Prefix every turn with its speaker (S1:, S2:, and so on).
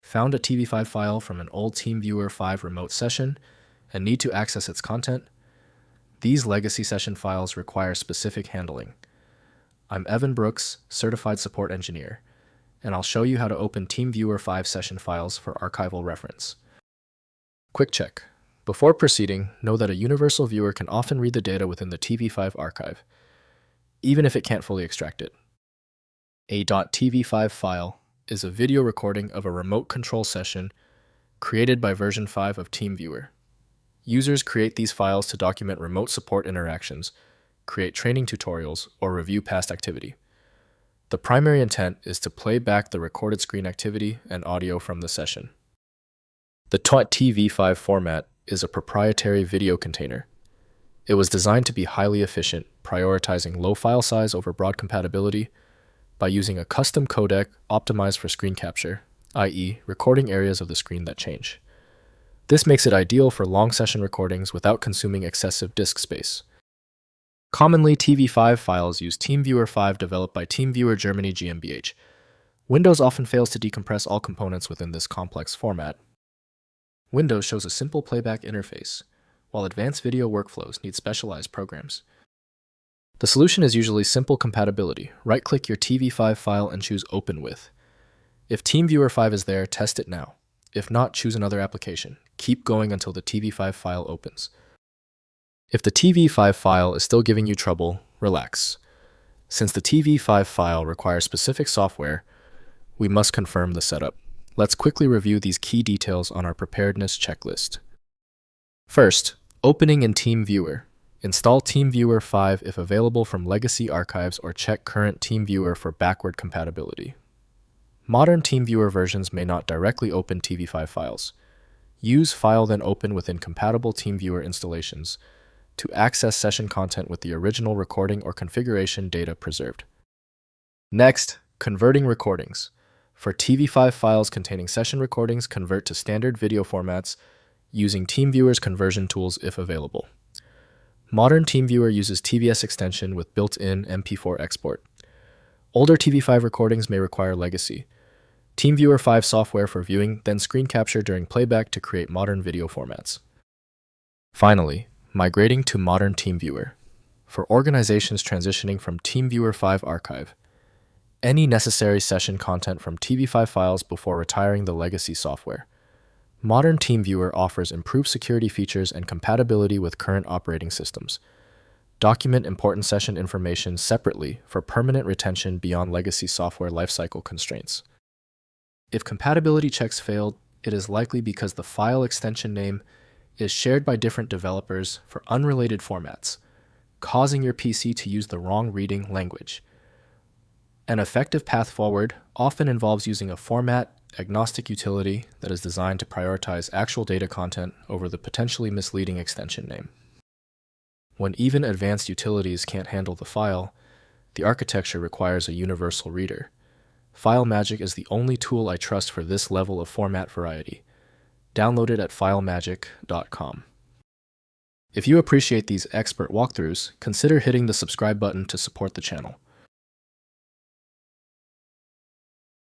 S1: Found a TV5 file from an old TeamViewer 5 remote session and need to access its content? These legacy session files require specific handling. I'm Evan Brooks, Certified Support Engineer, and I'll show you how to open TeamViewer 5 session files for archival reference. Quick check. Before proceeding, know that a universal viewer can often read the data within the TV5 archive, even if it can't fully extract it. A .tv5 file is a video recording of a remote control session created by version 5 of TeamViewer. Users create these files to document remote support interactions, create training tutorials, or review past activity. The primary intent is to play back the recorded screen activity and audio from the session. The TV5 format is a proprietary video container. It was designed to be highly efficient, prioritizing low file size over broad compatibility by using a custom codec optimized for screen capture, i.e., recording areas of the screen that change. This makes it ideal for long session recordings without consuming excessive disk space. Commonly, TV5 files use TeamViewer 5 developed by TeamViewer Germany GmbH. Windows often fails to decompress all components within this complex format. Windows shows a simple playback interface, while advanced video workflows need specialized programs. The solution is usually simple compatibility. Right-click your TV5 file and choose Open With. If TeamViewer 5 is there, test it now. If not, choose another application. Keep going until the TV5 file opens. If the TV5 file is still giving you trouble, relax. Since the TV5 file requires specific software, we must confirm the setup. Let's quickly review these key details on our preparedness checklist. First, opening in TeamViewer. Install TeamViewer 5 if available from legacy archives or check current TeamViewer for backward compatibility. Modern TeamViewer versions may not directly open TV5 files. Use File then Open within compatible TeamViewer installations to access session content with the original recording or configuration data preserved. Next, converting recordings. For TV5 files containing session recordings, convert to standard video formats using TeamViewer's conversion tools if available. Modern TeamViewer uses TVS extension with built-in MP4 export. Older TV5 recordings may require legacy TeamViewer 5 software for viewing, then screen capture during playback to create modern video formats. Finally, migrating to modern TeamViewer. For organizations transitioning from TeamViewer 5 archive, any necessary session content from TV5 files before retiring the legacy software. Modern TeamViewer offers improved security features and compatibility with current operating systems. Document important session information separately for permanent retention beyond legacy software lifecycle constraints. If compatibility checks failed, it is likely because the file extension name is shared by different developers for unrelated formats, causing your PC to use the wrong reading language. An effective path forward often involves using a format-agnostic utility that is designed to prioritize actual data content over the potentially misleading extension name. When even advanced utilities can't handle the file, the architecture requires a universal reader. FileMagick is the only tool I trust for this level of format variety. Download it at filemagick.com. If you appreciate these expert walkthroughs, consider hitting the subscribe button to support the channel.